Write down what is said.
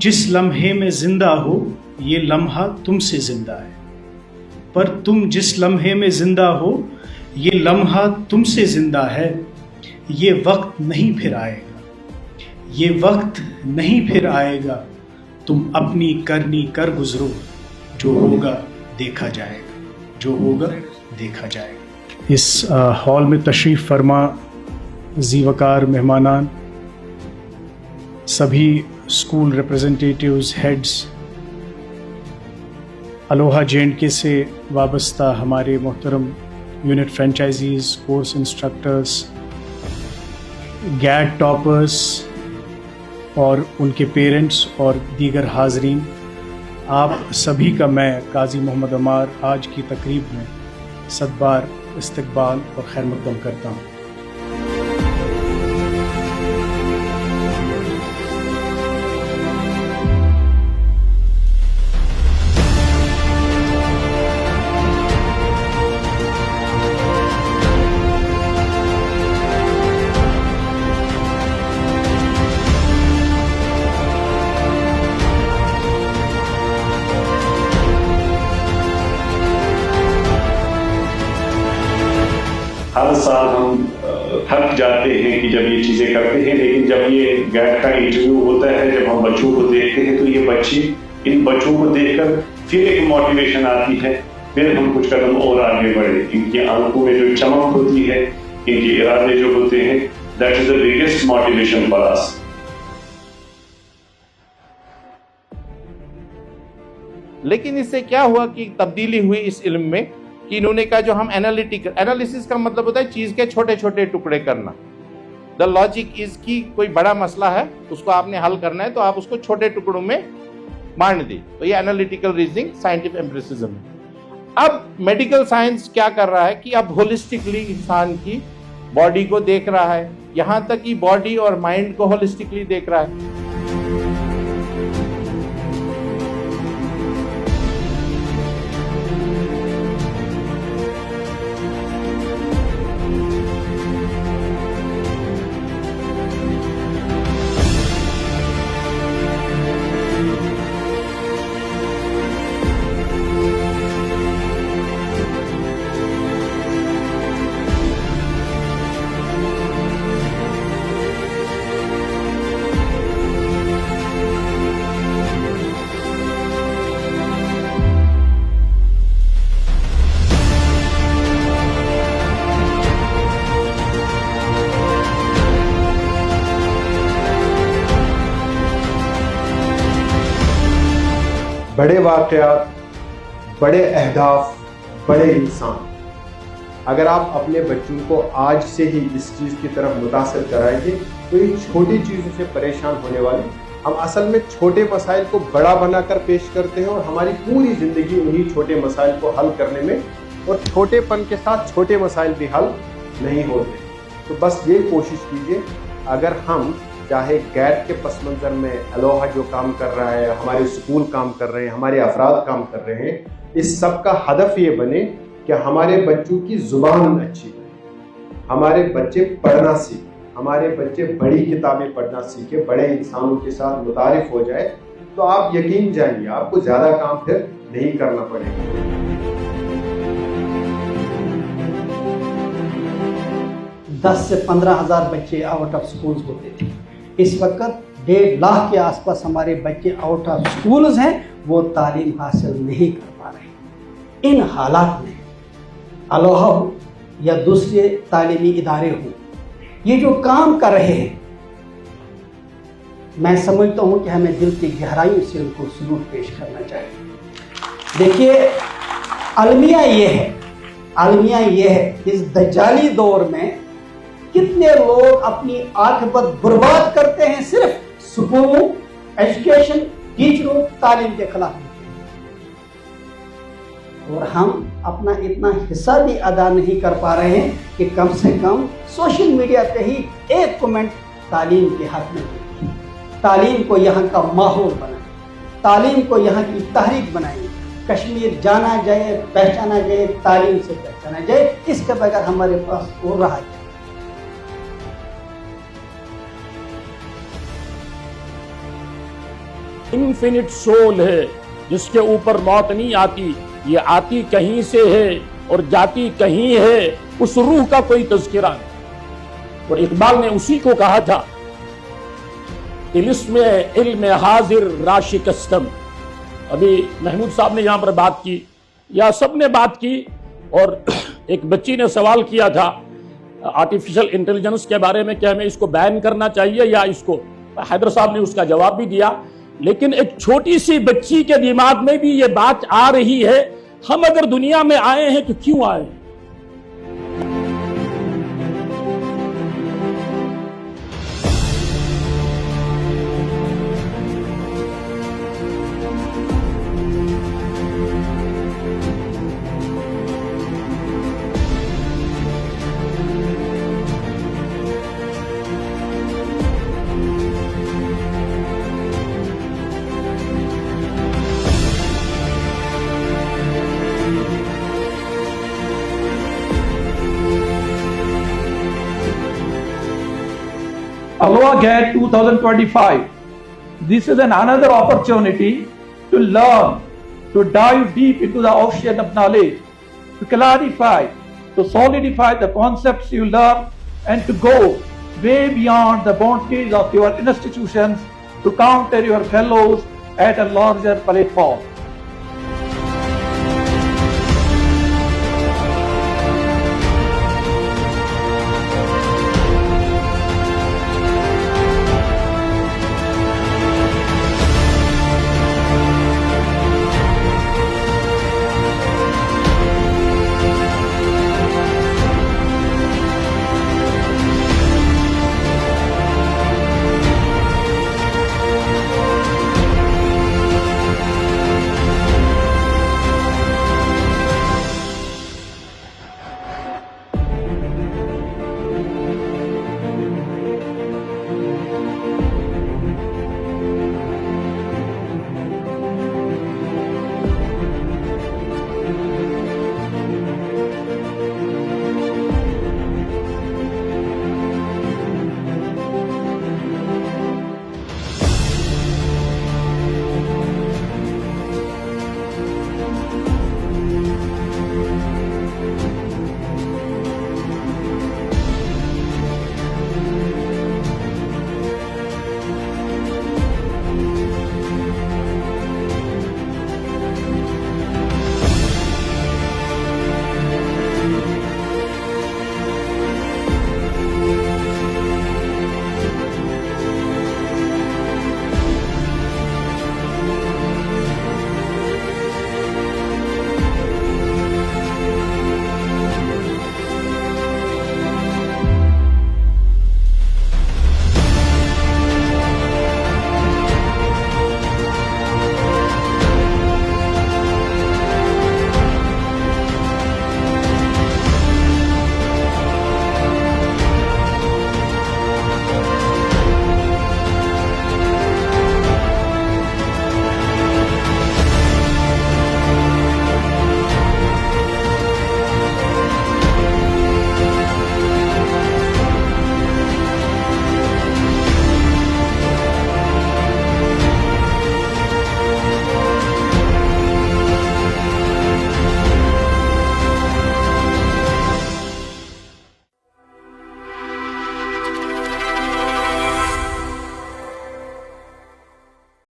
जिस लम्हे में जिंदा हो ये लम्हा तुमसे जिंदा है, पर तुम जिस लम्हे में जिंदा हो ये लम्हा तुमसे जिंदा है। ये वक्त नहीं फिर आएगा, ये वक्त नहीं फिर आएगा, तुम अपनी करनी कर गुजरो, जो होगा देखा जाएगा, जो होगा देखा जाएगा। इस हॉल में तशरीफ़ फरमा ज़ीवकार मेहमानान, सभी school representatives, heads, Aloha JNK से वाबस्ता हमारे मोहतरम unit franchises, course instructors, GAT toppers और उनके पेरेंट्स और दीगर हाज़रीन, आप सभी का मैं काजी मोहम्मद अमार आज की तकरीब में सदबार इस्तकबाल और खैर मक़दम करता हूँ। हर साल हम थक जाते हैं कि जब ये चीज़ें करते हैं, लेकिन जब ये गैट का इंटरव्यू होता है, जब हम बच्चों को देखते हैं तो ये बच्चे, इन बच्चों को देखकर फिर एक मोटिवेशन आती है, फिर हम कुछ कदम और आगे बढ़े। इनकी आंखों में जो चमक होती है, इनके इरादे जो होते हैं, that is the biggest motivation for us. लेकिन इससे क्या हुआ कि तब्दीली हुई इस इल्म में कि इन्होंने कहा जो हम एनालिसिस का मतलब होता है चीज के छोटे छोटे टुकड़े करना। द लॉजिक इज कि कोई बड़ा मसला है, उसको आपने हल करना है तो आप उसको छोटे टुकड़ों में बांट दी, तो ये एनालिटिकल रीजनिंग, साइंटिफिक एम्पिरिसिज्म है। अब मेडिकल साइंस क्या कर रहा है कि अब होलिस्टिकली इंसान की बॉडी को देख रहा है, यहां तक कि बॉडी और माइंड को होलिस्टिकली देख रहा है। बड़े वाक़यात, बड़े अहदाफ, बड़े इंसान, अगर आप अपने बच्चों को आज से ही इस चीज़ की तरफ मुतासर कराएंगे तो ये छोटी चीज़ों से परेशान होने वाले। हम असल में छोटे मसाइल को बड़ा बनाकर पेश करते हैं और हमारी पूरी ज़िंदगी उन्हीं छोटे मसाइल को हल करने में, और छोटेपन के साथ छोटे मसाइल भी हल नहीं होते। तो बस ये कोशिश कीजिए, अगर हम चाहे गैट के पस मंज़र में अलोहा जो काम कर रहा है, हमारे स्कूल काम कर रहे हैं, हमारे अफराद काम कर रहे हैं, इस सब का हदफ ये बने कि हमारे बच्चों की ज़ुबान अच्छी बने, हमारे बच्चे पढ़ना सीखें, हमारे बच्चे बड़ी किताबें पढ़ना सीखें, बड़े इंसानों के साथ मुतारिफ हो जाए, तो आप यकीन जानिए आपको ज़्यादा काम फिर नहीं करना पड़ेगा। 10 से 15 हज़ार बच्चे आउट ऑफ स्कूल्स होते थे। इस वक्त 1.5 लाख के आसपास हमारे बच्चे आउट ऑफ स्कूल्स हैं, वो तालीम हासिल नहीं कर पा रहे। इन हालात में अलोहा हो या दूसरे तालीमी इदारे हो, ये जो काम कर रहे हैं, मैं समझता हूँ कि हमें दिल की गहराइयों से उनको सलूट पेश करना चाहिए। देखिए, अलमिया ये है इस दज्जाली दौर में कितने लोग अपनी आखिरत बर्बाद करते हैं सिर्फ स्कूलों, एजुकेशन, टीचरों, तालीम के खिलाफ, और हम अपना इतना हिस्सा भी अदा नहीं कर पा रहे हैं कि कम से कम सोशल मीडिया पे ही एक कमेंट तालीम के हक में दें, तालीम को यहाँ का माहौल बनाएं, तालीम को यहाँ की तहरीक बनाएं, कश्मीर जाना जाए, पहचाना जाए, तालीम से पहचाना जाए। इसके बगैर हमारे पास हो रहा है। इंफिनिट सोल है जिसके ऊपर मौत नहीं आती, ये आती कहीं से है और जाती कहीं है, उस रूह का कोई तज़किरा नहीं। और इकबाल ने उसी को कहा था, इल्म हाजिर राशिकस्तम। अभी महमूद साहब ने यहाँ पर बात की या सब ने बात की, और एक बच्ची ने सवाल किया था आर्टिफिशियल इंटेलिजेंस के बारे में कि हमें इसको बैन करना चाहिए या इसको, हैदर साहब ने उसका जवाब भी दिया। लेकिन एक छोटी सी बच्ची के दिमाग में भी ये बात आ रही है, हम अगर दुनिया में आए हैं तो क्यों आए हैं? Aloha Gate 2025. This is another opportunity to learn, to dive deep into the ocean of knowledge, to clarify, to solidify the concepts you learn, and to go way beyond the boundaries of your institutions to counter your fellows at a larger platform.